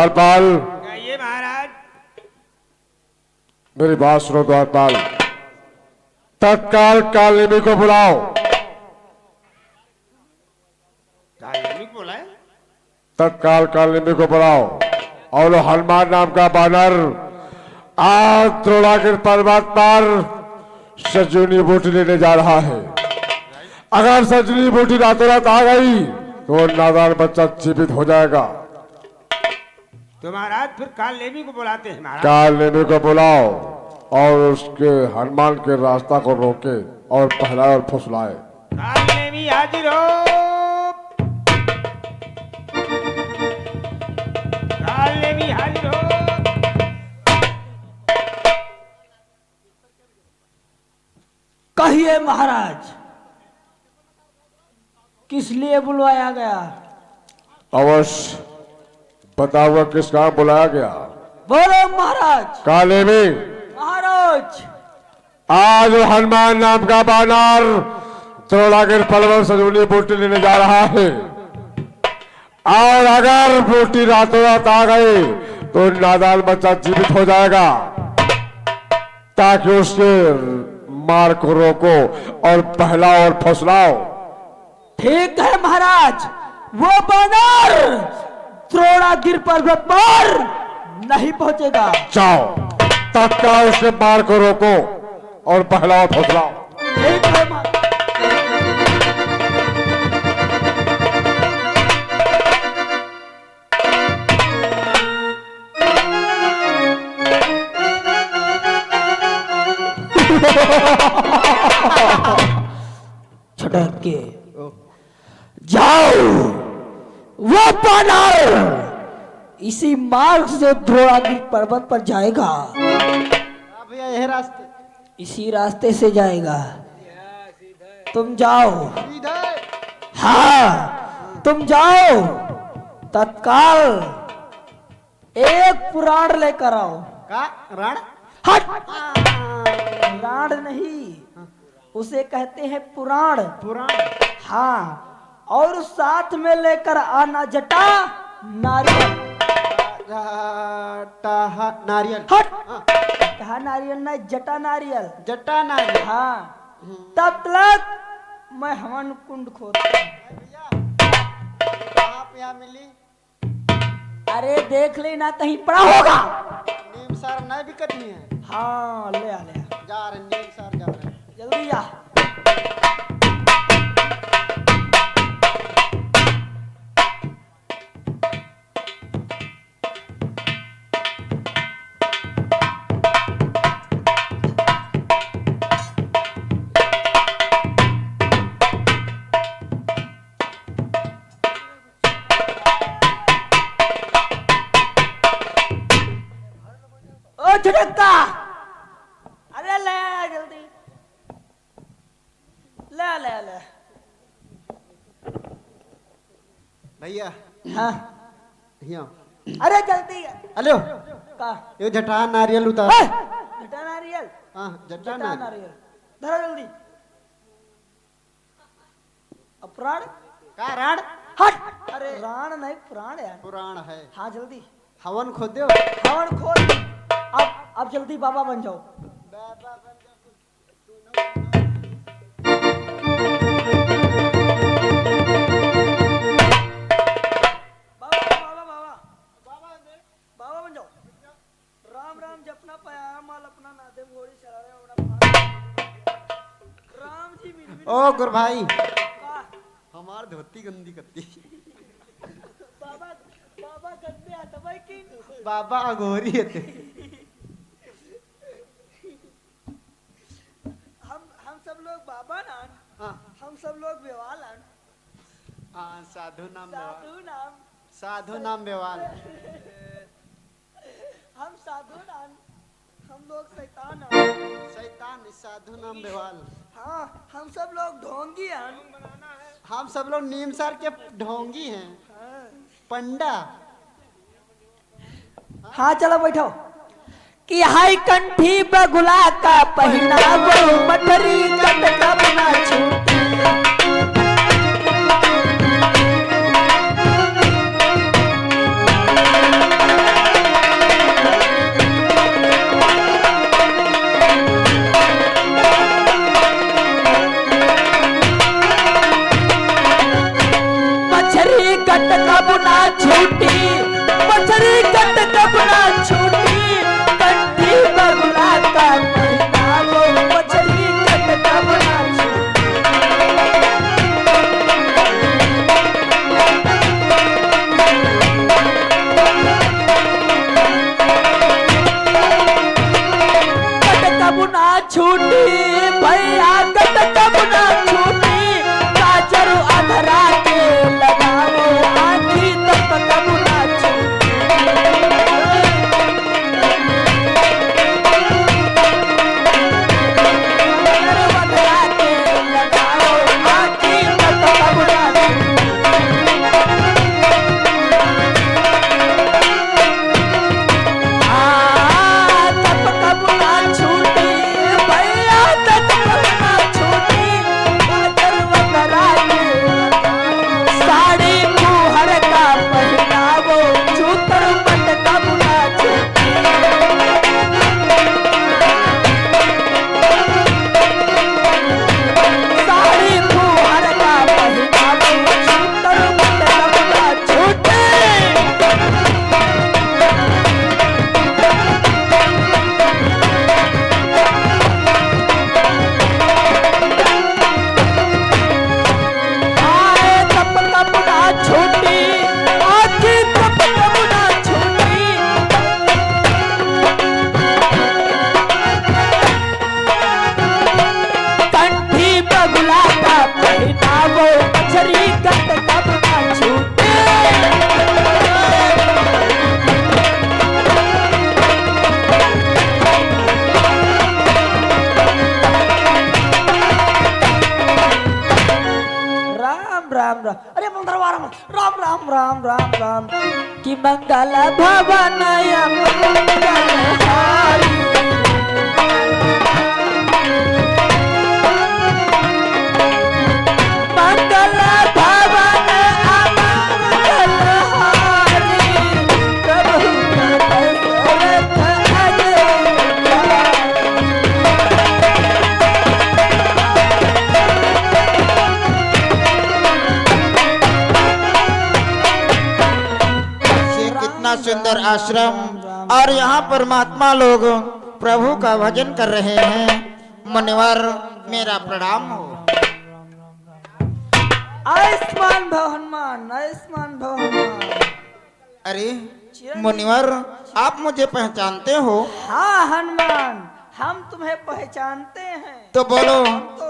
द्वारपाल, ये महाराज। मेरी बात सुनो द्वारपाल। तत्काल कालिमी को बुलाओ। कालिमी को बुलाए? तत्काल कालिमी को बुलाओ और हनुमान नाम का बानर आज द्रोणागिर पर्वत पर सजनी बूटी लेने जा रहा है। अगर सजनी बूटी रातों रात आ गई तो नादान बच्चा जीवित हो जाएगा। तो महाराज फिर कालिमी को बुलाते हैं महाराज। कालिमी को बुलाओ और उसके हनुमान के रास्ता को रोके और पहलाए और फुसलाए। कालिमी हाजिर हो। कालिमी हाजिर हो। कहिए महाराज, किस लिए बुलवाया गया? अवश्य बताओ किस काम बुलाया गया। बोलो महाराज। कालिमी, महाराज आज हनुमान नाम का बानर द्रोणागिर पर्वत सजनी बूटी लेने जा रहा है और अगर बूटी रातों रात आ गई तो नादान बच्चा जीवित हो जाएगा। ताकि उसके मार को रोको और पहलाओ और फसलाओ। ठीक है महाराज, वो बानर द्रोणागिर पर्वत पर नहीं पहुंचेगा। जाओ तत्काल उसके मार को रोको और पहलाओ फसलाओ। ठीक है महाराज। छटक के जाओ, वो बानर इसी मार्ग से द्रोणागिर पर्वत पर जाएगा। भैया यह रास्ते, इसी रास्ते से जाएगा। तुम जाओ। सीधे। हाँ तुम जाओ, तत्काल एक पुराण लेकर आओ। का रण? हट, पुराण नहीं, उसे कहते हैं पुराण। पुराण। हाँ, और साथ में लेकर आना जटा नारियल। नारियल। हट, कहा नारियल नहीं, जटा नारियल। जटा नारियल। हाँ, तब तक मैं हवन कुंड खोदता हूं। भैया कहाँ पे यहाँ मिली? अरे देख लेना, कहीं पड़ा होगा। नीम सार नहीं भी करनी है। हाँ ले आ ले आ। जा रहे नीम सार, जा रहे। जल्दी आ। ओ झटका, अरे ले आ जल्दी, ले ले ले। भैया हाँ यहाँ। अरे जल्दी हेलो, का ये जटा नारियल उतार। जटा नारियल। हाँ जटा जटा नारियल। नारियल धरो जल्दी। अपराण का रण? हट, अरे राण नहीं पुराण यार। पुराण है। हाँ जल्दी हवन खोदे हो। हवन खोल। अब जल्दी बाबा बन जाओ। बाबा बन जाओ। राम राम जपना पाया माल अपना नादे घोड़ी चला राम जी मिल। ओ गुरु भाई, का हमार धोती गंदी करती। बाबा बाबा गंदे आता भाई की। बाबा अघोरी है। हम सब लोग बाबा नान। हाँ हम सब लोग बेवाल नान। हाँ, साधु नाम बेवाल। साधु नाम। साधु नाम बेवाल। हम साधु नान, हम लोग शैतान नान। शैतान साधु नाम बेवाल। हाँ हम सब लोग ढोंगी हैं। हम सब लोग नीमसार के ढोंगी हैं। पंडा। हाँ चलो बैठो। कि हाई कंठी बगुला का पहनावा, मठरी कटका बना छूटी। कट कब ना छूटी कंठी बगुला का पहनावो मछली कट कब ना छूटी कट कब ना छूटी भैया कट कब ना छूटी काजर अधरा के लगाओ आँखी तब कब ना छूटी काजर अधरा के लगाओ आँखी तब कब ना तब कब ना छूटी भैया तब कब ना छूटी काजर अधरा के साड़ी फुहर का पहनावो छूतर मत कब ना छूटी साड़ी फुहर का पहनावो छूतर मत कब ना छूटी आए तब कब ना छूटी आँखी तब कब ना छूटी कंठी बगुला का पहनावो मछली कट कब ना छूटी राम राम राम अरे मंगलवार राम राम राम राम राम कि मंगल भवन मंगलहारी मंगल भवन अमंगलहारी प्रभु दशरथ अयोध्या ये कितना सुंदर आश्रम और यहाँ पर महात्मा लोग प्रभु का भजन कर रहे हैं। मुनिवर मेरा प्रणाम हो। आयुष्मान भव हनुमान आयुष्मान भव हनुमान अरे मुनिवर आप मुझे पहचानते हो? हाँ हनुमान हम तुम्हें पहचानते हैं तो बोलो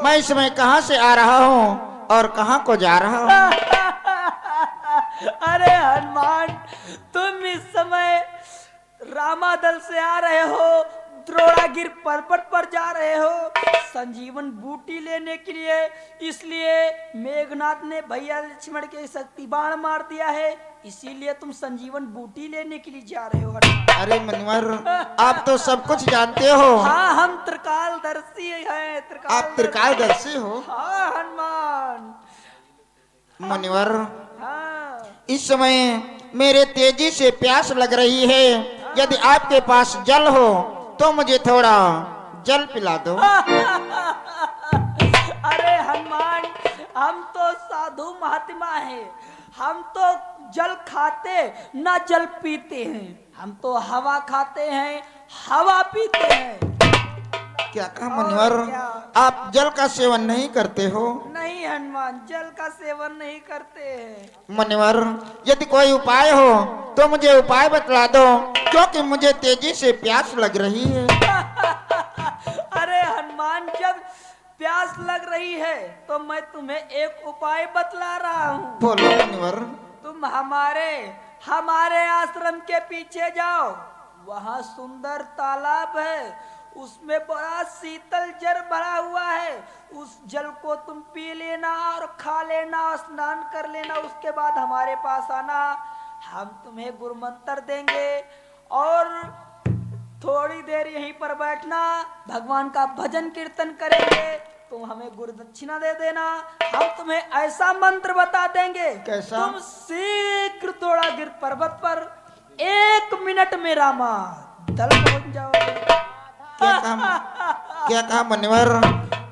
मैं इस समय कहाँ से आ रहा हूँ और कहाँ को जा रहा हूँ? अरे हनुमान तुम इस समय रामादल से आ रहे हो द्रोणागिर पर्वत पर जा रहे हो संजीवन बूटी लेने के लिए इसलिए मेघनाथ ने भैया लक्ष्मण के शक्ति बाण मार दिया है इसीलिए तुम संजीवन बूटी लेने के लिए जा रहे हो हनुमान। अरे मुनिवर आप तो सब कुछ जानते हो। हाँ हम त्रिकालदर्शी हैं आप त्रिकालदर्शी हो? हाँ हनुमान मुनिवर हाँ इस समय मेरे तेजी से प्यास लग रही है। यदि आपके पास जल हो तो मुझे थोड़ा जल पिला दो। अरे हनुमान हम तो साधु महात्मा हैं हम तो जल खाते ना जल पीते हैं हम तो हवा खाते हैं हवा पीते हैं। क्या कहा मुनिवर आप जल का सेवन नहीं करते हो? नहीं हनुमान जल का सेवन नहीं करते हैं। मुनिवर यदि कोई उपाय हो तो मुझे उपाय बतला दो क्योंकि मुझे तेजी से प्यास लग रही है। अरे हनुमान जब प्यास लग रही है तो मैं तुम्हें एक उपाय बतला रहा हूँ। बोलो मुनिवर। तुम हमारे आश्रम के पीछे जाओ वहाँ सुंदर तालाब है उसमें बड़ा शीतल जल भरा हुआ है उस जल को तुम पी लेना और खा लेना स्नान कर लेना उसके बाद हमारे पास आना हम तुम्हें गुरु मंत्र देंगे और थोड़ी देर यहीं पर बैठना भगवान का भजन कीर्तन करेंगे तुम हमें गुरु दक्षिणा दे देना हम तुम्हें ऐसा मंत्र बता देंगे कैसा? तुम शीघ्र द्रोणागिर पर्वत पर 1 मिनट में रामा दल पहुंच जाओगे। क्या कहा मुनिवर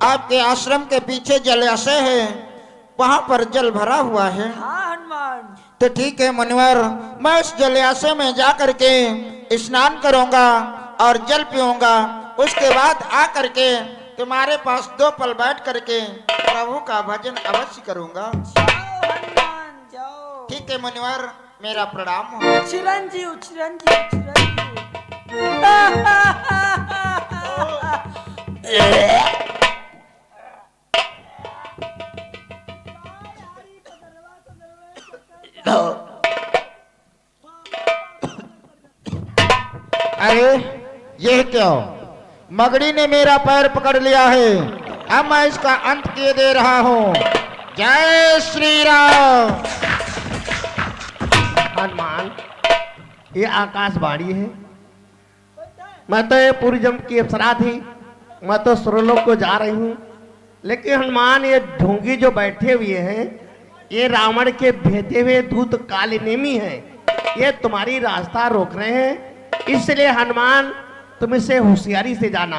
आपके आश्रम के पीछे जलाशय है वहाँ पर जल भरा हुआ है। हाँ हनुमान तो ठीक है मुनिवर, मैं उस जलाशय में जा करके स्नान करूंगा और जल पीऊंगा। उसके बाद आ करके तुम्हारे पास 2 पल बैठ करके प्रभु का भजन अवश्य करूंगा। जाओ हनुमान जाओ। ठीक है मुनिवर, मेरा प्रणाम हो। चिरंजीव चिरंजीव चिरंजीव। अरे ये क्या, मगड़ी ने मेरा पैर पकड़ लिया है, अब मैं इसका अंत किए दे रहा हूँ। जय श्री राम। हनुमान, ये आकाशवाणी है। मैं तो ये पूरी जम की अप्सरा थी, मैं तो सुरलोक को जा रही हूँ। लेकिन हनुमान, ये ढोंगी जो बैठे हुए हैं, ये रावण के भेजे हुए दूत काले नेमी हैं। ये तुम्हारी रास्ता रोक रहे हैं, इसलिए हनुमान तुम इसे होशियारी से जाना।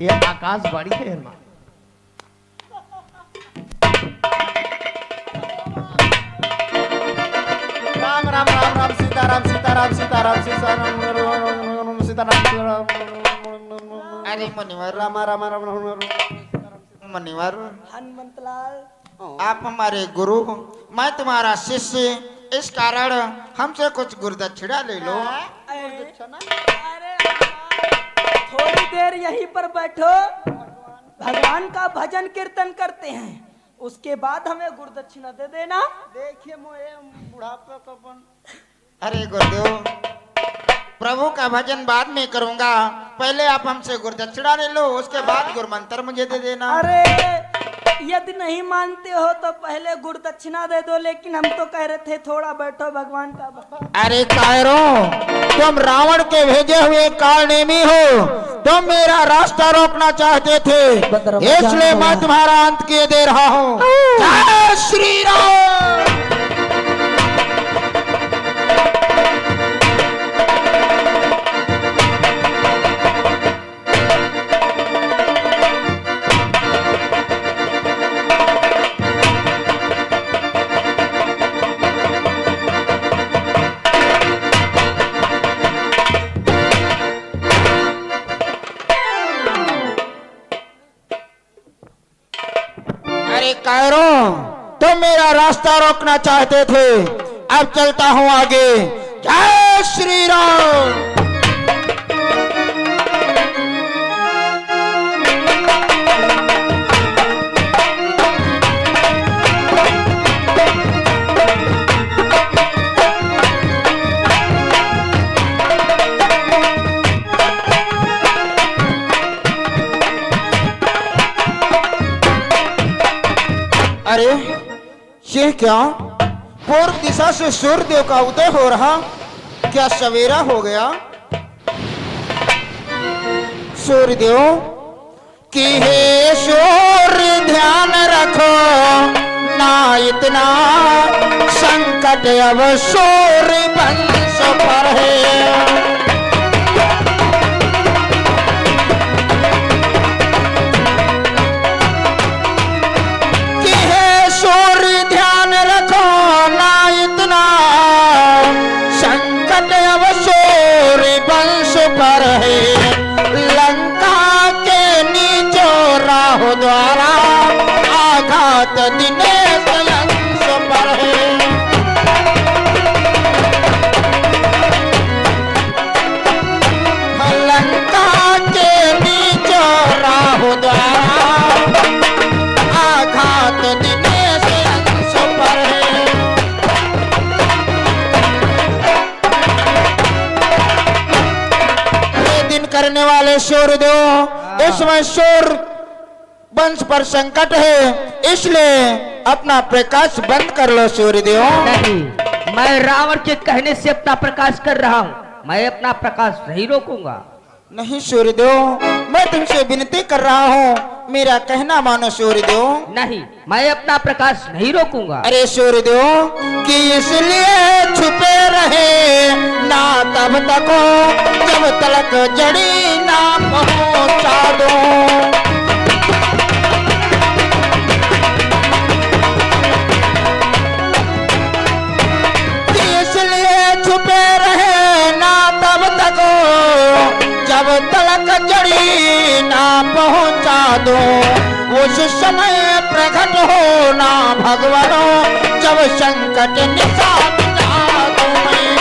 ये आकाशवाणी है हनुमान। राम राम राम राम सीताराम सीताराम सीताराम सीताराम सीताराम। अरे मुनिवर, राम राम राम मुनिवर, हनुमंतलाल आप हमारे गुरु, मैं तुम्हारा शिष्य, इस कारण हमसे कुछ गुरुदक्षिणा ले लो। अरे हनुमान, थोड़ी देर यहीं पर बैठो, भगवान का भजन कीर्तन करते हैं, उसके बाद हमें गुरुदक्षिणा दे देना। देखिए मोए बुढ़ापे को अपन। अरे गुरुदेव, प्रभु का भजन बाद में करूंगा, पहले आप हमसे गुरुदक्षिणा ले लो, उसके बाद गुरु मंत्र मुझे दे देना। अरे यदि नहीं मानते हो तो पहले गुरुदक्षिणा दे दो, लेकिन हम तो कह रहे थे थोड़ा बैठो, भगवान का भजन। अरे कायरों, तुम रावण के भेजे हुए कालनेमी हो, तुम मेरा रास्ता रोकना चाहते थे, इसलिए मैं तुम्हारा अंत किए दे रहा हूँ। जय श्री राम। कायरों, तुम मेरा रास्ता रोकना चाहते थे, अब चलता हूं आगे। जय श्री राम। अरे ये क्या, पूर्व दिशा से सूर्यदेव का उदय हो रहा, क्या सवेरा हो गया? सूर्यदेव कि हे सूर्य ध्यान रखो ना, इतना संकट अब सूर्य वंश पर है। पर है लंका के नीचो राहु द्वारा, आघात दिनेश अंश पर है। लंका के नीचो राहु द्वारा, आघात दिनेश अंश पर है। करने वाले सूर्यदेव, इसमें सूर्य वंश पर संकट है, इसलिए अपना प्रकाश बंद कर लो सूर्यदेव। नहीं, मैं रावण के कहने से अपना प्रकाश कर रहा हूँ, मैं अपना प्रकाश नहीं रोकूंगा। नहीं सूर्यदेव, मैं तुमसे विनती कर रहा हूँ, मेरा कहना मानो सूर्यदेव। नहीं, मैं अपना प्रकाश नहीं रोकूंगा। अरे सूर्यदेव कि इसलिए छुपे रहे ना तब तक जब तलक जड़ी ना पहुंचा दो। दूं उस समय प्रकट होना भगवानो जब संकट निशा मिटा दूं मैं।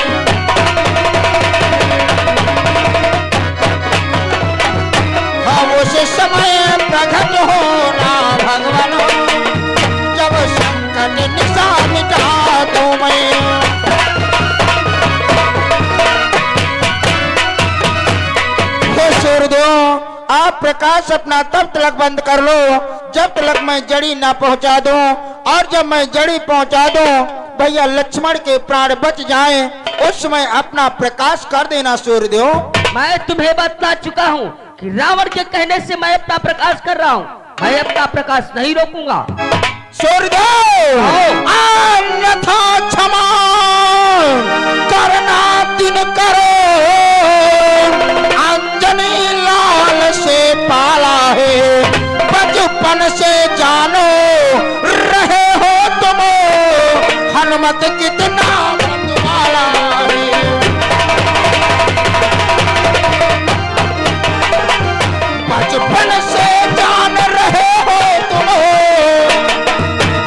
हाँ उस समय प्रकट होना भगवानो जब संकट निशा मिटा दूं मैं। आप प्रकाश अपना तब तलक बंद कर लो जब तलक मैं जड़ी ना पहुंचा दूं, और जब मैं जड़ी पहुंचा दूं भैया लक्ष्मण के प्राण बच जाएं, उस समय अपना प्रकाश कर देना सूर्यदेव। मैं तुम्हें बतला चुका हूँ कि रावण के कहने से मैं अपना प्रकाश कर रहा हूँ, मैं अपना प्रकाश नहीं रोकूंगा। सूर्यदेव अन्यथा क्षमा करना दिन करो, अंजनी लाल से पाला है बचपन से जानो रहे हो तुम, हनुमत कितना मतवाला है। बचपन से जान रहे हो तुम,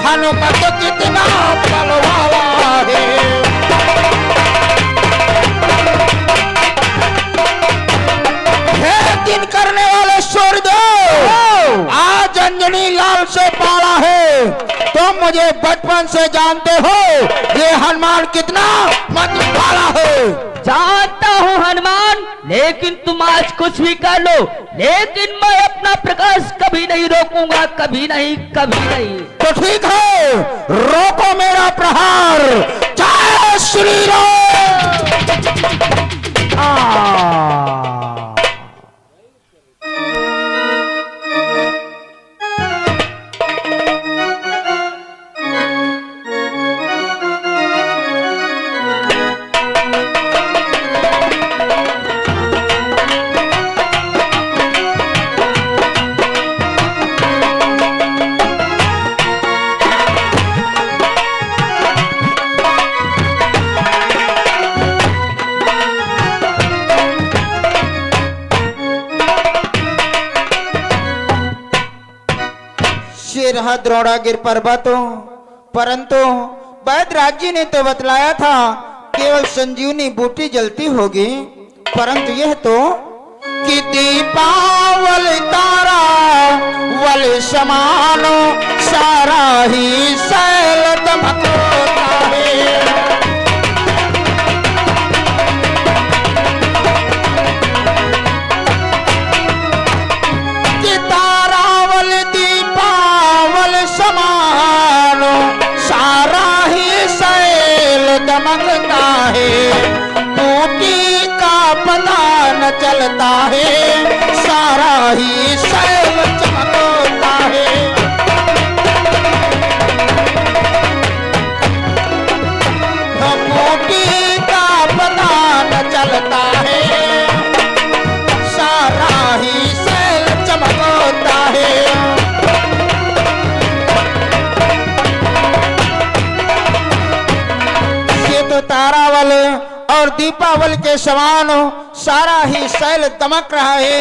हनुमत कितना बलवाला है। हे दिन करने वाले सूर्यदेव, आज अंजनी लाल से पाला है, तुम मुझे बचपन से जानते हो ये हनुमान कितना मतवाला है। जानता हूँ हनुमान, लेकिन तुम आज कुछ भी कर लो, लेकिन मैं अपना प्रकाश कभी नहीं रोकूंगा, कभी नहीं, कभी नहीं। तो ठीक है, रोको मेरा प्रहार। जय श्री राम। रहा द्रोणागिर पर्वतों, परंतु वैद्यराज जी ने तो बतलाया था केवल संजीवनी बूटी जलती होगी, परंतु यह तो कि दीपावल तारा वल समानो सारा ही शैल दमकता है। कि तारावल दीपावल समानो सारा ही शैल दमकता है। बूटी का पता न चलता है, सारा ही शैल चमकता है। बूटी का पता न चलता है, सारा ही शैल चमकता है। ये तो तारावल और दीपावल के समान सारा ही शैल दमक रहा है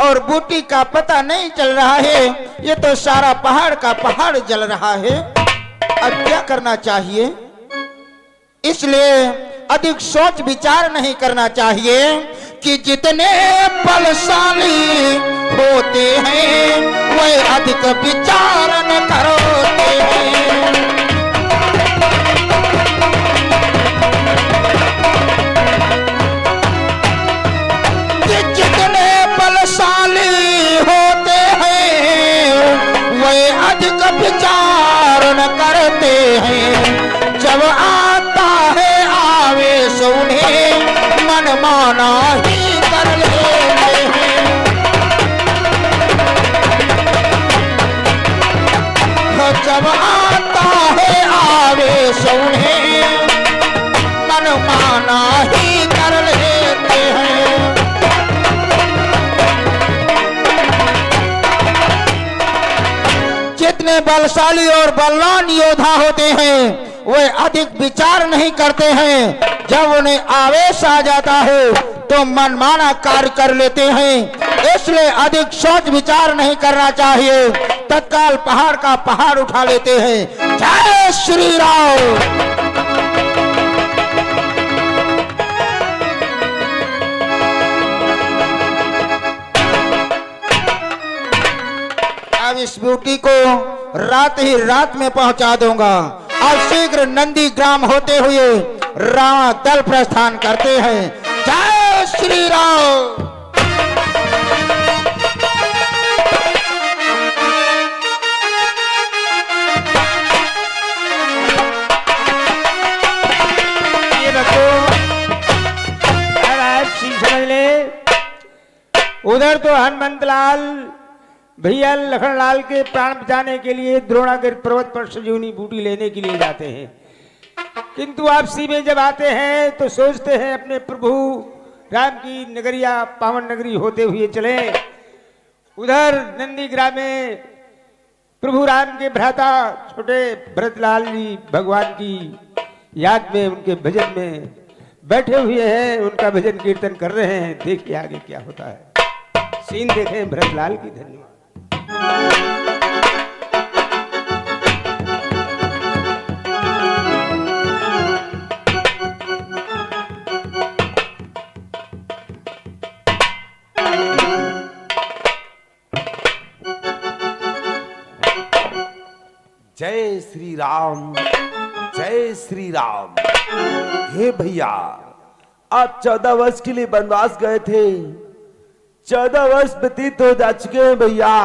और बूटी का पता नहीं चल रहा है। ये तो सारा पहाड़ का पहाड़ जल रहा है। अब क्या करना चाहिए? इसलिए अधिक सोच विचार नहीं करना चाहिए कि जितने बलशाली होते हैं वे अधिक विचार न करते हैं। जितने बलशाली होते हैं वे अधिक विचार न करते हैं। जब आता है आवेश उन्हें मन माना ही कर लेते हैं। जब आता है आवेश उन्हें मन माना ही कर लेते हैं। जितने बलशाली और बलवान योद्धा होते हैं वे अधिक विचार नहीं करते हैं। जब उन्हें आवेश आ जाता है तो मनमाना कार्य कर लेते हैं। इसलिए अधिक सोच विचार नहीं करना चाहिए, तत्काल पहाड़ का पहाड़ उठा लेते हैं। जय श्री राम। अब इस ब्यूटी को रात ही रात में पहुंचा दूंगा और शीघ्र नंदी ग्राम होते हुए रावण दल प्रस्थान करते हैं। जय श्री राम। ये बच्चों, अब आप समझ ले, उधर तो हनुमंत लाल भैया लखन लाल के प्राण बचाने के लिए द्रोणागिरि पर्वत पर संजीवनी बूटी लेने के लिए जाते हैं, किंतु वापसी में जब आते हैं तो सोचते हैं अपने प्रभु राम की नगरिया पावन नगरी होते हुए चले। उधर नंदीग्राम में प्रभु राम के भ्राता छोटे भरतलाल जी भगवान की याद में उनके भजन में बैठे हुए हैं, उनका भजन कीर्तन कर रहे हैं। देखिए आगे क्या होता है, सीन देखें भरतलाल की। धन्यवाद। जय श्री राम, जय श्री राम। हे भैया, आप 14 वर्ष के लिए वनवास गए थे। 14 वर्ष व्यतीत हो जा चुके हैं भैया,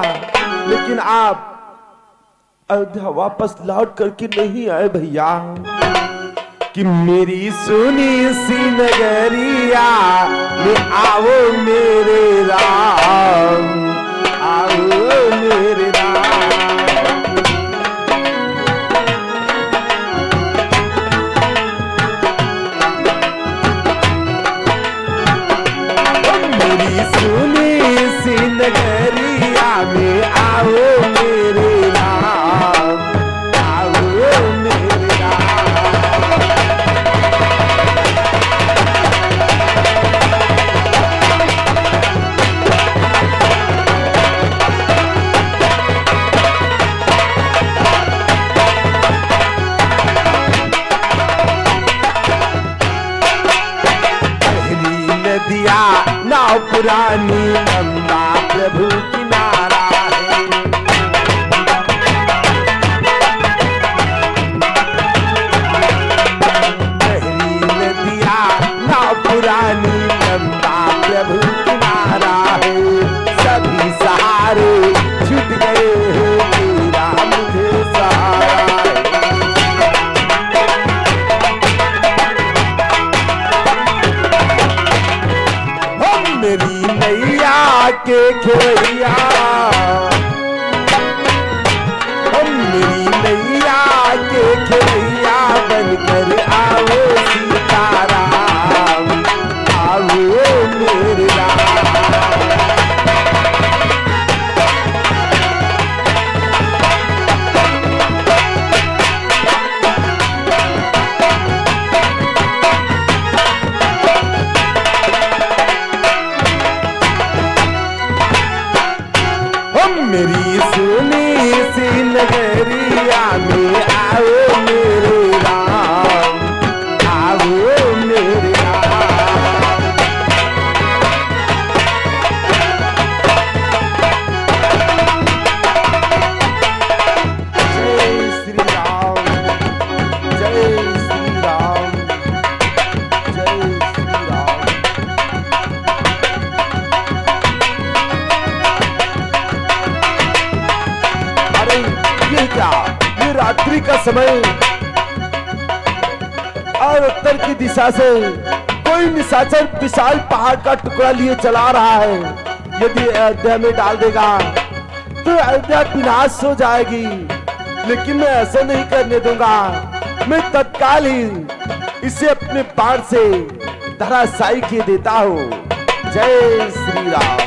लेकिन आप अयोध्या वापस लौट करके नहीं आए भैया। कि मेरी सुनी सी नगरिया में आओ मेरे राम, आओ मेरे राम। नगरिया में आओ मेरे राम, आओ मेरे राम। पहली नदिया नाव पुरानी नंदा प्रभु किनारा है। पहली नदिया नाव पुरानी नंदा प्रभु किनारा है। सभी सहारे छूट गए हैं, तेरा मुझे सहारा है। हम मेरी नैया के खेवैया, हम मेरी नैया के खेवैया बनकर आओ सीताराम, आओ मेरे राम। मेरी सुनी सी नगरिया में आओ मेरे राम, आओ मेरे राम। जय श्री राम, जय श्री राम, जय श्री राम। ये क्या, ये रात्रि का समय और उत्तर की दिशा से कोई निशाचर विशाल पहाड़ का टुकड़ा लिए चला रहा है। यदि अयोध्या में डाल देगा तो अयोध्या विनाश हो जाएगी, लेकिन मैं ऐसा नहीं करने दूंगा। मैं तत्काल ही इसे अपने बाण से धराशायी किए देता हूँ। जय श्री राम।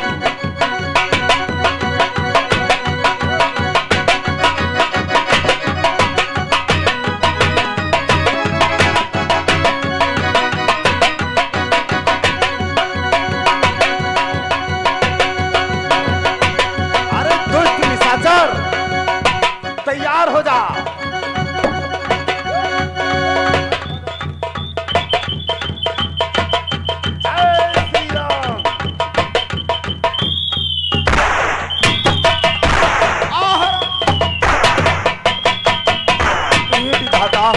क्या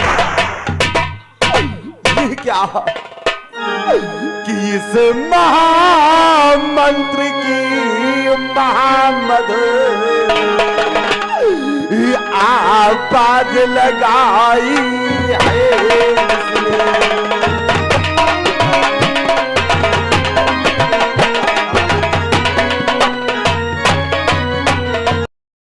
ये क्या कि इस महामंत्र की महामद आवाज लगाई है इसने।